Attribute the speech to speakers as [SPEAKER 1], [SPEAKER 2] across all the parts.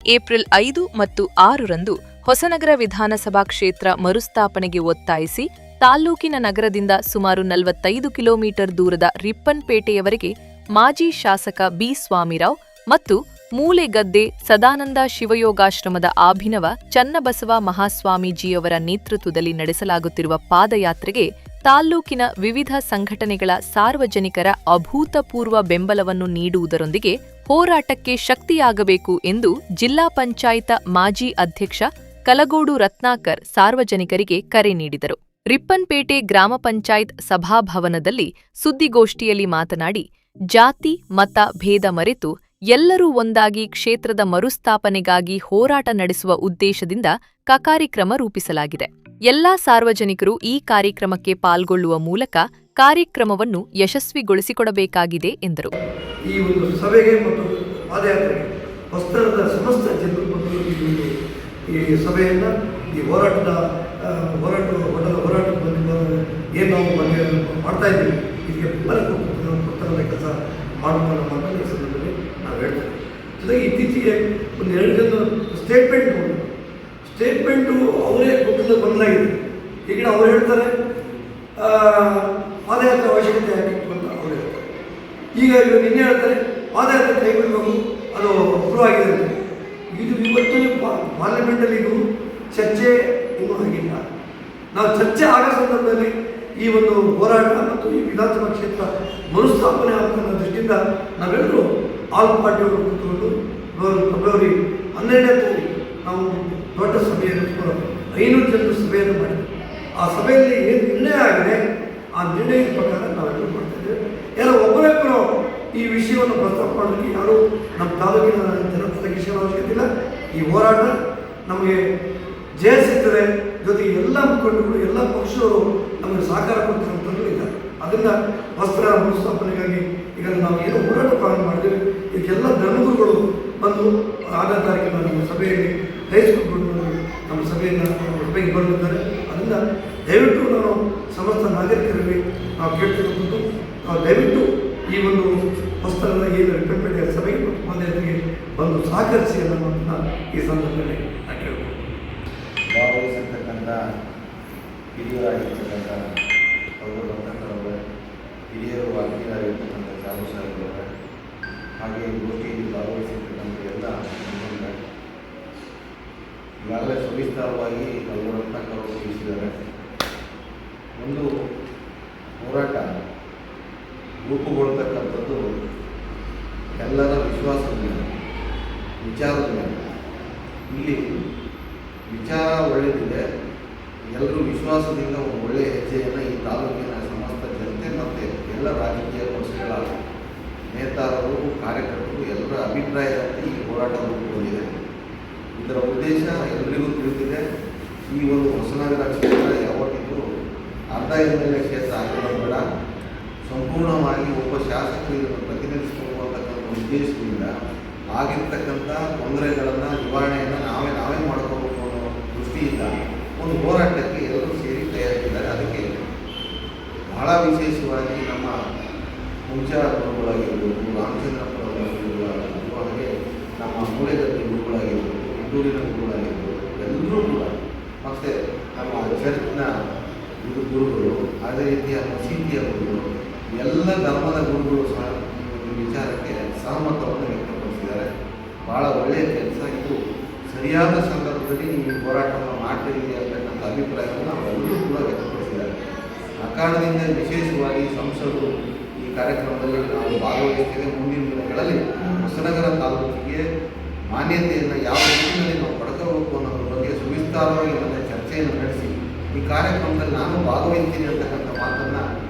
[SPEAKER 1] April 5 ಮತ್ತು 6ರಂದು ಹೊಸನಗರ ವಿಧಾನಸಭಾ ಕ್ಷೇತ್ರ ಮರುಸ್ಥಾಪನೆಗೆ ಒತ್ತಾಯಿಸಿ ತಾಲ್ಲೂಕಿನ ನಗರದಿಂದ ಸುಮಾರು 45 ಕಿಲೋಮೀಟರ್ ದೂರದ ರಿಪ್ಪನ್ಪೇಟೆಯವರೆಗೆ ಮಾಜಿ ಶಾಸಕ ಬಿ. ಸ್ವಾಮಿರಾವ್ ಮತ್ತು ಮೂಲೆಗದ್ದೆ ಸದಾನಂದ ಶಿವಯೋಗಾಶ್ರಮದ ಅಭಿನವ ಚನ್ನಬಸವ ಮಹಾಸ್ವಾಮೀಜಿಯವರ ನೇತೃತ್ವದಲ್ಲಿ ನಡೆಸಲಾಗುತ್ತಿರುವ ಪಾದಯಾತ್ರೆಗೆ ತಾಲ್ಲೂಕಿನ ವಿವಿಧ ಸಂಘಟನೆಗಳ ಸಾರ್ವಜನಿಕರ ಅಭೂತಪೂರ್ವ ಬೆಂಬಲವನ್ನು ನೀಡುವುದರೊಂದಿಗೆ ಹೋರಾಟಕ್ಕೆ ಶಕ್ತಿಯಾಗಬೇಕು ಎಂದು ಜಿಲ್ಲಾ ಪಂಚಾಯತ್ ಮಾಜಿ ಅಧ್ಯಕ್ಷ ಕಲಗೋಡು ರತ್ನಾಕರ್ ಸಾರ್ವಜನಿಕರಿಗೆ ಕರೆ ನೀಡಿದರು. ರಿಪ್ಪನ್ಪೇಟೆ ಗ್ರಾಮ ಪಂಚಾಯತ್ ಸಭಾಭವನದಲ್ಲಿ ಸುದ್ದಿಗೋಷ್ಠಿಯಲ್ಲಿ ಮಾತನಾಡಿ, ಜಾತಿ ಮತ ಭೇದ ಮರೆತು ಎಲ್ಲರೂ ಒಂದಾಗಿ ಕ್ಷೇತ್ರದ ಮರುಸ್ಥಾಪನೆಗಾಗಿ ಹೋರಾಟ ನಡೆಸುವ ಉದ್ದೇಶದಿಂದ ಕಾರ್ಯಕ್ರಮ ರೂಪಿಸಲಾಗಿದೆ. ಎಲ್ಲಾ ಸಾರ್ವಜನಿಕರು ಈ ಕಾರ್ಯಕ್ರಮಕ್ಕೆ ಪಾಲ್ಗೊಳ್ಳುವ ಮೂಲಕ ಕಾರ್ಯಕ್ರಮವನ್ನು ಯಶಸ್ವಿಗೊಳಿಸಿಕೊಡಬೇಕಾಗಿದೆ ಎಂದರು.
[SPEAKER 2] ಈ ಒಂದು ಸಭೆಗೆ ಮತ್ತು ಪಾದಯಾತ್ರೆಗೆ ಹೊಸನಗರದ ಸಮಸ್ತ ಜನರು ಮತ್ತು ಈ ಸಭೆಯನ್ನು ಈ ಹೋರಾಟದ ಏನು ನಾವು ಮಾಡ್ತಾ ಇದ್ದೀವಿ ಇದಕ್ಕೆ ಬೆಂಬಲ ಕೊಡ್ತಕ್ಕಂಥ ಕೆಲಸ ಮಾಡುವ ಈ ಸಂದರ್ಭದಲ್ಲಿ ನಾವು ಹೇಳ್ತೇವೆ. ಜೊತೆಗೆ ಇತ್ತೀಚೆಗೆ ಒಂದು 2 ಜನ ಸ್ಟೇಟ್ಮೆಂಟು ಅವರೇ ಕೊಟ್ಟಿದ್ದು ಬದಲಾಗಿದೆ. ಈಗ ಅವ್ರು ಹೇಳ್ತಾರೆ ಪಾದಯಾತ್ರೆ ಅವಶ್ಯಕತೆ ಆಗಿತ್ತು ಅಂತ ಅವ್ರು ಹೇಳ್ತಾರೆ. ಈಗ ಇವರು ನಿನ್ನೆ ಹೇಳ್ತಾರೆ ಪಾದಯಾತ್ರೆ ಕೈಗೊಳ್ಳಬೇಕು, ಅದು ಅಪ್ರೂವ್ ಆಗಿದೆ ಅಂತ. ಇದು ಇವತ್ತು ಪಾರ್ಲಿಮೆಂಟಲ್ಲಿ ಇದು ಚರ್ಚೆ ಇನ್ನೂ ಆಗಿಲ್ಲ. ನಾವು ಚರ್ಚೆ ಆಗೋ ಸಂದರ್ಭದಲ್ಲಿ ಈ ಒಂದು ಹೋರಾಟ ಮತ್ತು ಈ ವಿಧಾನಸಭಾ ಕ್ಷೇತ್ರ ಮರುಸ್ಥಾಪನೆ ಆಗುವ ದೃಷ್ಟಿಯಿಂದ ನಾವೆಲ್ಲರೂ ಆಲ್ ಪಾರ್ಟಿಯವರು ಕೂತ್ಕೊಂಡು ಫೆಬ್ರವರಿ 12ನೇ ತಾರೀಕು ನಾವು ದೊಡ್ಡ ಸಭೆಯನ್ನು 500 ಜನರ ಸಭೆಯನ್ನು ಮಾಡಿದ್ವಿ. ಆ ಸಭೆಯಲ್ಲಿ ಏನು ನಿರ್ಣಯ ಆಗಿದೆ ಆ ನಿರ್ಣಯದ ಪ್ರಕಾರ ನಾವೆಲ್ಲರೂ ಮಾಡ್ತಾ ಇದ್ದೇವೆ. ಎಲ್ಲ ಒಬ್ಬರೊಬ್ಬರು ಈ ವಿಷಯವನ್ನು ಪ್ರಸ್ತಾಪ ಮಾಡೋದಕ್ಕೆ ಯಾರು ನಮ್ಮ ತಾಲೂಕಿನ ಜನಪ್ರತಿನಿಧಿಗಳ ಅವಶ್ಯಕತೆ ಇಲ್ಲ. ಈ ಹೋರಾಟ ನಮಗೆ ಜಯ ಸಿಗ್ತದೆ. ಜೊತೆಗೆ ಎಲ್ಲ ಮುಖಂಡರು ಎಲ್ಲ ಪಕ್ಷದವರು ನಮಗೆ ಸಹಕಾರ ಕೊಡ್ತಿರುವಂಥದ್ದು ಇದ್ದಾರೆ. ಅದರಿಂದ ವಸ್ತ್ರ ಮರುಸ್ಥಾಪನೆಗಾಗಿ ಈಗ ನಾವು ಏನು ಹೋರಾಟ ಪ್ರಾರಂಭ ಮಾಡಿದ್ದೇವೆ ಇದಕ್ಕೆಲ್ಲ ಧರ್ಮಗುರುಗಳು ಬಂದು 6ನೇ ತಾರೀಕಿನ ನಮ್ಮ ಸಭೆಯಲ್ಲಿ ಹೈಸ್ಕೂಲ್ಗಳು ನಮ್ಮ ಸಭೆಗೆ ಬಂದಿದ್ದಾರೆ. ಅದರಿಂದ ದಯವಿಟ್ಟು ನಾನು ಸಮಸ್ತ ನಾಗರಿಕರಲ್ಲಿ ನಾವು ಕೇಳ್ತಿರುವಂಥದ್ದು, ನಾವು ದಯವಿಟ್ಟು ಈ ಒಂದು ಹೊಸನಗರದ ಏನು ರಿಪ್ಪನ್ಪೇಟೆಯ ಸಭೆಗೆ ಮತ್ತು ಪಾದಯಾತ್ರೆಗೆ ಬಂದು ಸಹಕರಿಸಿ ಅನ್ನೋದನ್ನು ಈ ಸಂದರ್ಭದಲ್ಲಿ ನಾನು ಕೇಳ್ಬೋದು.
[SPEAKER 3] ಭಾಗವಹಿಸಿರ್ತಕ್ಕಂಥ ಹಿರಿಯರಾಗಿರ್ತಕ್ಕಂಥ ಅವರು ರತ್ನಾಕರವರೇ, ಹಿರಿಯರು ವಾಗ್ಮೀರಾಗಿರ್ತಕ್ಕಂಥ ಚಾಲು ಸಾಹೇಬರವರೇ, ಹಾಗೆ ಗೋಷ್ಠಿಯಲ್ಲಿ ಭಾಗವಹಿಸಿರ್ತಕ್ಕಂಥ ಎಲ್ಲ ಈಗಾಗಲೇ ಸವಿಸ್ತಾರವಾಗಿ ಅವರು ರತ್ನಾಕರವರು ತಿಳಿಸಿದ್ದಾರೆ. ಒಂದು ಹೋರಾಟ ರೂಪುಗೊಳ್ತಕ್ಕಂಥದ್ದು ಎಲ್ಲರ ವಿಶ್ವಾಸದ ಮೇಲೆ, ವಿಚಾರದ ಮೇಲೆ. ಇಲ್ಲಿ ವಿಚಾರ ಒಳ್ಳೆಯದಿದೆ, ಎಲ್ಲರೂ ವಿಶ್ವಾಸದಿಂದ ಒಂದು ಒಳ್ಳೆಯ ಹೆಜ್ಜೆಯನ್ನು ಈ ತಾಲೂಕಿನ ಸಮಸ್ತ ಜನತೆ ಮತ್ತು ಎಲ್ಲ ರಾಜಕೀಯ ಪಕ್ಷಗಳ ನೇತಾರರು, ಕಾರ್ಯಕರ್ತರು ಎಲ್ಲರ ಅಭಿಪ್ರಾಯದಂತೆ ಈ ಹೋರಾಟ ರೂಪುಗೊಂಡಿದೆ. ಇದರ ಉದ್ದೇಶ ಎಲ್ಲರಿಗೂ ತಿಳಿದಿದೆ. ಈ ಒಂದು ಹೊಸನಗರ ಕ್ಷೇತ್ರ ಯಾವತ್ತಿದ್ರೂ ಅರ್ಧ MLA ಕ್ಷೇತ್ರ ಆಗಿರೋದು ಬೇಡ, ಸಂಪೂರ್ಣವಾಗಿ ಒಬ್ಬ ಶಾಸಕರು ಇದನ್ನು ಪ್ರತಿನಿಧಿಸಿಕೊಳ್ಳುವಂತಕ್ಕಂಥ ಉದ್ದೇಶದಿಂದ ಆಗಿರ್ತಕ್ಕಂಥ ತೊಂದರೆಗಳನ್ನು ನಿವಾರಣೆಯನ್ನು ನಾವೇ ಮಾಡ್ಕೋಬೇಕು ಅನ್ನೋ ದೃಷ್ಟಿಯಿಂದ ಒಂದು ಹೋರಾಟಕ್ಕೆ ಎಲ್ಲರೂ ಸೇರಿ ತಯಾರಿಸಿದ್ದಾರೆ. ಅದಕ್ಕೆ ಬಹಳ ವಿಶೇಷವಾಗಿ ನಮ್ಮ ಹುಂಚಾ ಗುರುಗಳಾಗಿರ್ಬೋದು, ರಾಮಚಂದ್ರಪುರ ಗುರುಗಳಾಗಿರ್ಬೋದು, ಹಾಗೆ ನಮ್ಮ ಮೂಲೆಗದ್ದೆ ಗುರುಗಳಾಗಿರ್ಬೋದು, ಇಂದೂರಿನ ಗುರುಗಳಾಗಿರ್ಬೋದು, ಎಲ್ಲರೂ ಕೂಡ ಮತ್ತು ನಮ್ಮ ಚರ್ಚ್ನ ಗುರುಗಳು, ಅದೇ ರೀತಿಯ ಮಸೀದಿಯ ಗುರುಗಳು, ಎಲ್ಲ ಧರ್ಮದ ಗುರುಗಳು ಸಹ ಈ ವಿಚಾರಕ್ಕೆ ಸಹಮತವನ್ನು ವ್ಯಕ್ತಪಡಿಸಿದ್ದಾರೆ. ಭಾಳ ಒಳ್ಳೆಯ ಕೆಲಸ. ಇದು ಸರಿಯಾದ ಸಂದರ್ಭದಲ್ಲಿ ಈ ಹೋರಾಟವನ್ನು ಮಾಡ್ತಿದ್ದೀವಿ ಅಂತಕ್ಕಂಥ ಅಭಿಪ್ರಾಯವನ್ನು ನಾವೆಲ್ಲರೂ ಕೂಡ ವ್ಯಕ್ತಪಡಿಸಿದ್ದಾರೆ. ಆ ಕಾರಣದಿಂದ ವಿಶೇಷವಾಗಿ ಸಂಸದರು ಈ ಕಾರ್ಯಕ್ರಮದಲ್ಲಿ ನಾವು ಭಾಗವಹಿಸ್ತೇವೆ. ಮುಂದಿನ ದಿನಗಳಲ್ಲಿ ಹೊಸನಗರ ತಾಲೂಕಿಗೆ ಮಾನ್ಯತೆಯನ್ನು ಯಾವ ರೀತಿಯಲ್ಲಿ ನಾವು ಪಡ್ಕೋಬೇಕು ಅನ್ನೋದ್ರ ಬಗ್ಗೆ ಸುವಿಸ್ತಾರವಾಗಿ ನನ್ನ ಚರ್ಚೆಯನ್ನು ನಡೆಸಿ ಈ ಕಾರ್ಯಕ್ರಮದಲ್ಲಿ ನಾನು ಭಾಗವಹಿಸ್ತೀನಿ ಅಂತಕ್ಕಂಥ ಮಾತನ್ನು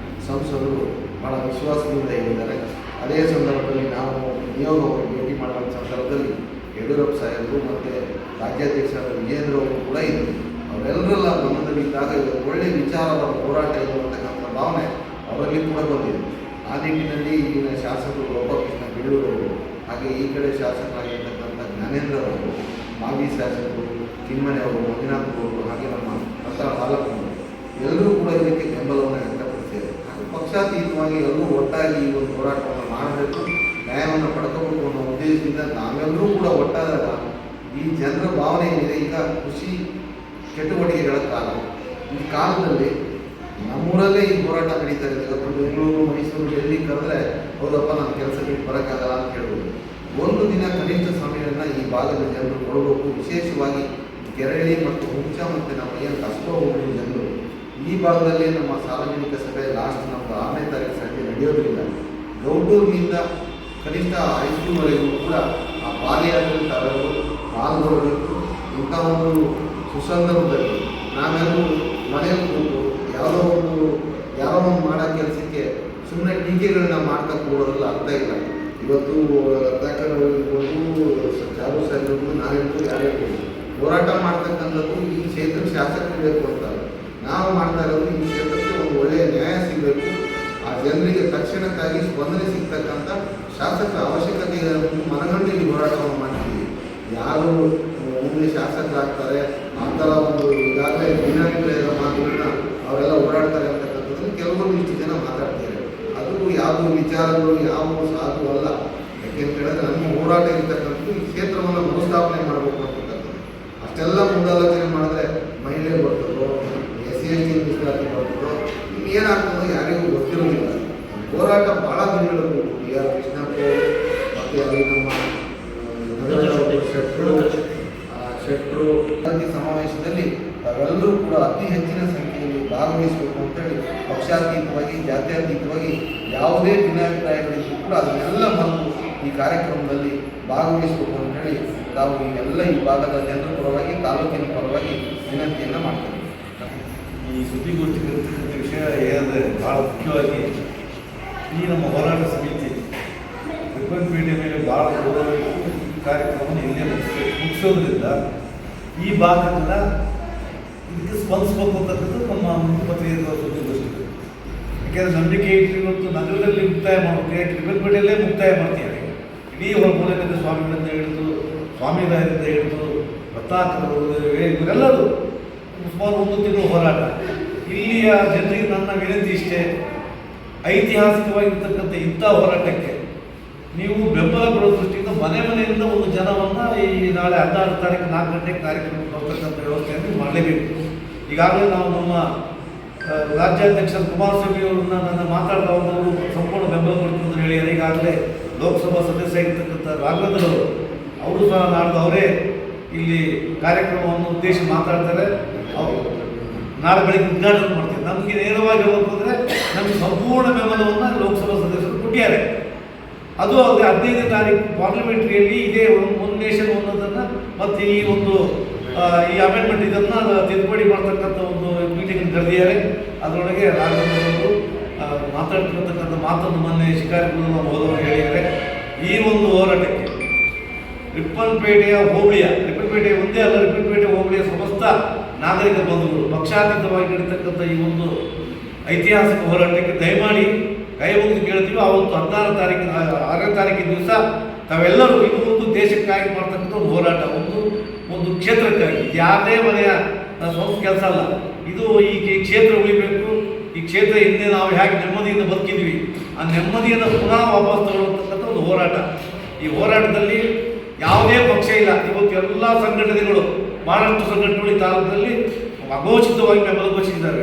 [SPEAKER 3] ಸಂಸದರು ಭಾಳ ವಿಶ್ವಾಸದಿಂದ ಹೇಳಿದ್ದಾರೆ. ಅದೇ ಸಂದರ್ಭದಲ್ಲಿ ನಾವು ನಿಯೋಗವನ್ನು ಭೇಟಿ ಮಾಡುವ ಸಂದರ್ಭದಲ್ಲಿ ಯಡಿಯೂರಪ್ಪ ಸಾಹೇಬರು ಮತ್ತು ರಾಜ್ಯಾಧ್ಯಕ್ಷರಾದ ವಿಜೇಂದ್ರ ಅವರು ಕೂಡ ಇದ್ದರು. ಅವರೆಲ್ಲರೆಲ್ಲ ಗಮನದಲ್ಲಿದ್ದಾಗ ಇದು ಒಳ್ಳೆಯ ವಿಚಾರದ ಹೋರಾಟ ಇರುವಂತಕ್ಕಂಥ ಭಾವನೆ ಅವರಲ್ಲಿ ಕೂಡ ಬಂದಿದೆ. ಆ ನಿಟ್ಟಿನಲ್ಲಿ ಈಗಿನ ಶಾಸಕರು ಗೋಪಾಲಕೃಷ್ಣ ಬೇಳೂರವರು, ಹಾಗೆ ಈ ಕಡೆ ಶಾಸಕರಾಗಿರ್ತಕ್ಕಂಥ ಜ್ಞಾನೇಂದ್ರ ಅವರು, ಮಾಜಿ ಶಾಸಕರು ಕಿಮ್ಮನೆ ಅವರು, ಮಂಜುನಾಥ್ ಅವರು, ಹಾಗೆ ನಮ್ಮ ಹತ್ರ ಹಾಲಪ್ಪನವರು ಎಲ್ಲರೂ ಕೂಡ ಇದಕ್ಕೆ ಬೆಂಬಲವನ್ನು ವ್ಯಕ್ತಪಡಿಸಿದ್ದಾರೆ. ಹಾಗೆ ಪಕ್ಷಾತೀತವಾಗಿ ಎಲ್ಲರೂ ಒಟ್ಟಾಗಿ ಈ ಒಂದು ಹೋರಾಟವನ್ನು ಮಾಡಬೇಕು, ನ್ಯಾಯವನ್ನು ಪಡ್ಕೋಬೇಕು ಅನ್ನೋ ಉದ್ದೇಶದಿಂದ ನಾವೆಲ್ಲರೂ ಕೂಡ ಒಟ್ಟಾದಾಗ ಈ ಜನರ ಭಾವನೆ ಏನಿದೆ, ಈಗ ಕೃಷಿ ಚಟುವಟಿಕೆಗಳ ಕಾಲ. ಈ ಕಾಲದಲ್ಲಿ ನಮ್ಮೂರಲ್ಲೇ ಈ ಹೋರಾಟ ನಡೀತಾ ಇದೆ. ಇವತ್ತು ಬೆಂಗಳೂರು, ಮೈಸೂರು, ಡೆಲ್ಲಿ ಕರೆದ್ರೆ ಹೌದಪ್ಪ ನಾನು ಕೆಲಸ ಬಿಟ್ಟು ಬರೋಕ್ಕಾಗಲ್ಲ ಅಂತ ಹೇಳ್ಬೋದು. ಒಂದು ದಿನ ಕನಿಷ್ಠ ಸಮಯವನ್ನು ಈ ಭಾಗದ ಜನರು ಕೊಡಬೇಕು. ವಿಶೇಷವಾಗಿ ಕೆರಳಿ ಮತ್ತು ಹುಂಚ ಮತ್ತು ನಮ್ಮ ಏನು ಕಸ್ಬಾ ಹೋಬಳಿ ಜನರು ಈ ಭಾಗದಲ್ಲಿ ನಮ್ಮ ಸಾರ್ವಜನಿಕ ಸಭೆ ಲಾಸ್ಟ್ ನಮ್ಮದು 6ನೇ ತಾರೀಕು ಸಂಜೆ ನಡೆಯೋದ್ರಿಂದ ಗೌಡೂರಿನಿಂದ ಕನಿಷ್ಠ ಹೈಸ್ಕೂಲ್ವರೆಗೂ ಕೂಡ ಆ ಪಾದಯಾತ್ರೆ ತಾವೆಲ್ಲರೂ ಪಾಲ್ಗೊಳ್ಳಬೇಕು. ಇಂಥ ಒಂದು ಸುಸಂದರ್ಭದಲ್ಲಿ ನಾವೆಲ್ಲರೂ ಮನೆಯಲ್ಲಿ ಕೂತು ಯಾರೋ ಒಂದು ಮಾಡೋ ಕೆಲಸಕ್ಕೆ ಸುಮ್ಮನೆ ಟೀಕೆಗಳನ್ನ ಮಾಡ್ತಾ ಕೂಡೋದ್ರಲ್ಲಿ ಅರ್ಥ ಇಲ್ಲ. ಇವತ್ತು ರತ್ನಾಕರ್ಬೋದು, ಚಾರು ಸರ್ ಇರ್ಬೋದು, ನಾವಿರ್ಬೋದು, ಯಾರಿರ್ಬೋದು ಹೋರಾಟ ಮಾಡ್ತಕ್ಕಂಥದ್ದು ಈ ಕ್ಷೇತ್ರ ಶಾಸಕರು ಬೇಕು ಅಂತ ನಾವು ಮಾಡ್ತಾ ಇರೋದು ಈ ಕ್ಷೇತ್ರಕ್ಕೆ ಒಂದು ಒಳ್ಳೆಯ ನ್ಯಾಯ ಸಿಗಬೇಕು. ಆ ಜನರಿಗೆ ತಕ್ಷಣಕ್ಕಾಗಿ ಸ್ಪಂದನೆ ಸಿಗ್ತಕ್ಕಂಥ ಶಾಸಕರ ಅವಶ್ಯಕತೆ ಮನಗಂಡು ಈ ಹೋರಾಟವನ್ನು ಮಾಡ್ತೀವಿ. ಯಾರು ಮುಂದೆ ಶಾಸಕರಾಗ್ತಾರೆ ಆ ಥರ ಒಂದು ಈಗಾಗಲೇ ಭಿನ್ನಾಭಿಪ್ರಾಯದ ಮಾತುಗಳನ್ನ ಅವರೆಲ್ಲ ಓಡಾಡ್ತಾರೆ ಅಂತಕ್ಕಂಥದ್ದನ್ನು ಕೆಲವೊಂದು ಇಷ್ಟು ಜನ ಮಾತಾಡ್ತಾರೆ. ಅದು ಯಾವ ವಿಚಾರಗಳು ಯಾವ ಸಾಧು ಅಲ್ಲ. ಯಾಕೆಂತ ಹೇಳಿದ್ರೆ ನಮ್ಮ ಹೋರಾಟ ಇರ್ತಕ್ಕಂಥದ್ದು ಈ ಕ್ಷೇತ್ರವನ್ನು ಮರುಸ್ಥಾಪನೆ ಮಾಡಬೇಕು ಅಂತಕ್ಕಂಥದ್ದು. ಅಷ್ಟೆಲ್ಲ ಮುಂದಾಲೋಚನೆ ಮಾಡಿದ್ರೆ ಮಹಿಳೆ ಬರ್ತದೋ, SC ST ಮೀಸಲಾತಿ ಬರ್ತದೋ, ಇನ್ನೇನಾಗ್ತದೋ ಯಾರಿಗೂ ಗೊತ್ತಿರೋದಿಲ್ಲ. ಹೋರಾಟ ಭಾಳ ದಿನಗಳು ಆರ್ ಕೃಷ್ಣಪ್ಪ ಮತ್ತು ಅಲ್ಲಿ ನಮ್ಮ ಶೆಟ್ಟರು ಸಮಾವೇಶದಲ್ಲಿ ತಾವೆಲ್ಲರೂ ಕೂಡ ಅತಿ ಹೆಚ್ಚಿನ ಸಂಖ್ಯೆಯಲ್ಲಿ ಭಾಗವಹಿಸಬೇಕು ಅಂತೇಳಿ ಪಕ್ಷಾತೀತವಾಗಿ ಜಾತ್ಯತೀತವಾಗಿ ಯಾವುದೇ ಭಿನ್ನಾಭಿಪ್ರಾಯಗಳಿಗೂ ಕೂಡ ಅದನ್ನೆಲ್ಲ ಮರೆತು ಈ ಕಾರ್ಯಕ್ರಮದಲ್ಲಿ ಭಾಗವಹಿಸಬೇಕು ಅಂತೇಳಿ ನಾವು ಈ ಭಾಗದ ಜನರ ಪರವಾಗಿ ತಾಲೂಕಿನ ಪರವಾಗಿ ವಿನಂತಿಯನ್ನು ಮಾಡ್ತೇವೆ.
[SPEAKER 4] ಈ ಸುದ್ದಿಗೋಷ್ಠಿ ಕರೆದಿದ್ದ ವಿಷಯ ಏನಂದರೆ ಭಾಳ ಮುಖ್ಯವಾಗಿ ಈ ನಮ್ಮ ಹೋರಾಟ ಸಮಿತಿ ರಿಪ್ಪನ್ಪೇಟೆ ಮೇಲೆ ಭಾಳ ಕಾರ್ಯಕ್ರಮವನ್ನು ಇಲ್ಲೇ ಮುಗಿಸೋದ್ರಿಂದ ಈ ಭಾಗದ ಇದಕ್ಕೆ ಸ್ಪಂದಿಸಬೇಕು ಅಂತಕ್ಕಂಥದ್ದು ನಮ್ಮ ಮುಖ್ಯಮಂತ್ರಿಗಳ ಸುದ್ದಿಗೋಷ್ಠಿ. ಯಾಕೆಂದರೆ ನಂಬಿಕೆ ಇಟ್ಟು ಇವತ್ತು ನಗರದಲ್ಲಿ ಮುಕ್ತಾಯ ಮಾಡಬೇಕು, ಯಾಕೆ ರಿಪ್ಪನ್ಪೇಟೆಯಲ್ಲೇ ಮುಕ್ತಾಯ ಮಾಡ್ತೀವಿ. ಇಡೀ ಹೊರಮೂಲೆಯಿಂದ ಸ್ವಾಮಿಗಳಿಂದ ಹಿಡಿದು ಸ್ವಾಮಿರಾಯರಿಂದ ಹಿಡಿದು ರತ್ನಾಕರು ಇವರೆಲ್ಲರೂ ಸುಮಾರು 1 ತಿಂಗಳು ಹೋರಾಟ. ಇಲ್ಲಿಯ ಜನರಿಗೆ ನನ್ನ ವಿನಂತಿ ಇಷ್ಟೇ, ಐತಿಹಾಸಿಕವಾಗಿರ್ತಕ್ಕಂಥ ಇಂಥ ಹೋರಾಟಕ್ಕೆ ನೀವು ಬೆಂಬಲ ಕೊಡೋ ದೃಷ್ಟಿಯಿಂದ ಮನೆಯಿಂದ ಒಂದು ಜನವನ್ನು ಈ ನಾಳೆ 16 ತಾರೀಕು 4 ಗಂಟೆಗೆ ಕಾರ್ಯಕ್ರಮ ಬರ್ತಕ್ಕಂಥ ವ್ಯವಸ್ಥೆಯನ್ನು ಮಾಡಲೇಬೇಕು. ಈಗಾಗಲೇ ನಾವು ನಮ್ಮ ರಾಜ್ಯಾಧ್ಯಕ್ಷ ಕುಮಾರಸ್ವಾಮಿ ಅವರನ್ನ ನನ್ನ ಮಾತಾಡ್ತಾ ಹೋದವರು ಸಂಪೂರ್ಣ ಬೆಂಬಲ ಕೊಡ್ತೀನಿ ಅಂತ ಹೇಳಿದ್ದಾರೆ. ಈಗಾಗಲೇ ಲೋಕಸಭಾ ಸದಸ್ಯ ಆಗಿರ್ತಕ್ಕಂಥ ರಾಘವೇಂದ್ರ ಅವರು ಸಹ ನಾಡ್ದು ಅವರೇ ಇಲ್ಲಿ ಕಾರ್ಯಕ್ರಮವನ್ನು ಉದ್ದೇಶಿಸಿ ಮಾತಾಡ್ತಾರೆ. ಅವರು ನಾಳೆ ಬೆಳಗ್ಗೆ ಉದ್ಘಾಟನೆ ಮಾಡ್ತಾರೆ. ನಮಗೆ ನೇರವಾಗಿ ಹೇಳಬೇಕು ಅಂದರೆ ನಮಗೆ ಸಂಪೂರ್ಣ ಬೆಂಬಲವನ್ನು ಲೋಕಸಭಾ ಸದಸ್ಯರು ಕೊಟ್ಟಿದ್ದಾರೆ. ಅದು ಅಲ್ಲದೆ 15ನೇ ತಾರೀಕು ಪಾರ್ಲಿಮೆಂಟ್ರಿಯಲ್ಲಿ ಇದೇ ಒನ್ ನೇಷನ್ ಅನ್ನೋದನ್ನು ಮತ್ತು ಈ ಅಮೆಂಡ್ಮೆಂಟ್ ಇದನ್ನು ತಿದ್ದುಪಡಿ ಮಾಡ್ತಕ್ಕಂಥ ಒಂದು ಮೀಟಿಂಗ್ ಕರೆದಿದ್ದಾರೆ. ಅದರೊಳಗೆ ರಾಘವೇಂದ್ರ ಮಾತಾಡ್ತಿರ್ತಕ್ಕಂಥ ಮಾತನ್ನು ಮೊನ್ನೆ ಶಿಕಾರಿಪುರದ ಹೋದವರು ಹೇಳಿದ್ದಾರೆ. ಈ ಒಂದು ಹೋರಾಟಕ್ಕೆ ರಿಪ್ಪನ್ಪೇಟೆಯ ರಿಪ್ಪನ್ಪೇಟೆ ಒಂದೇ ಅಲ್ಲ, ರಿಪ್ಪನ್ಪೇಟೆ ಹೋಬಳಿಯ ಸಮಸ್ತ ನಾಗರಿಕ ಬಂಧುಗಳು ಪಕ್ಷಾತೀತವಾಗಿ ನಡೀತಕ್ಕಂಥ ಈ ಒಂದು ಐತಿಹಾಸಿಕ ಹೋರಾಟಕ್ಕೆ ದಯಮಾಡಿ ಕೈ ಮುಗಿದು ಕೇಳ್ತೀವಿ. ಅವತ್ತು 6ನೇ ತಾರೀಕಿನ ದಿವಸ ತಾವೆಲ್ಲರೂ ಇದು ಒಂದು ದೇಶಕ್ಕಾಗಿ ಮಾಡ್ತಕ್ಕಂಥ ಒಂದು ಹೋರಾಟ, ಒಂದು ಕ್ಷೇತ್ರಕ್ಕಾಗಿ, ಯಾವುದೇ ಮನೆಯ ಸ್ವಂತ ಕೆಲಸ ಅಲ್ಲ. ಇದು ಈ ಕ್ಷೇತ್ರ ಉಳಿಬೇಕು. ಈ ಕ್ಷೇತ್ರ ಹಿಂದೆ ನಾವು ಹೇಗೆ ನೆಮ್ಮದಿಯಿಂದ ಬದುಕಿದ್ವಿ ಆ ನೆಮ್ಮದಿಯನ್ನು ಪುನಃ ವಾಪಸ್ ತಗೊಳ್ತಕ್ಕಂಥ ಒಂದು ಹೋರಾಟ. ಈ ಹೋರಾಟದಲ್ಲಿ ಯಾವುದೇ ಪಕ್ಷ ಇಲ್ಲ. ಇವತ್ತು ಎಲ್ಲ ಸಂಘಟನೆಗಳು, ಬಹಳಷ್ಟು ಸಂಘಟನೆಗಳು ಈ ತಾಲೂಕಿನಲ್ಲಿ ಅಘೋಷಿತವಾಗಿ ಬೆಂಬಲ ಘೋಷಿಸಿದ್ದಾರೆ.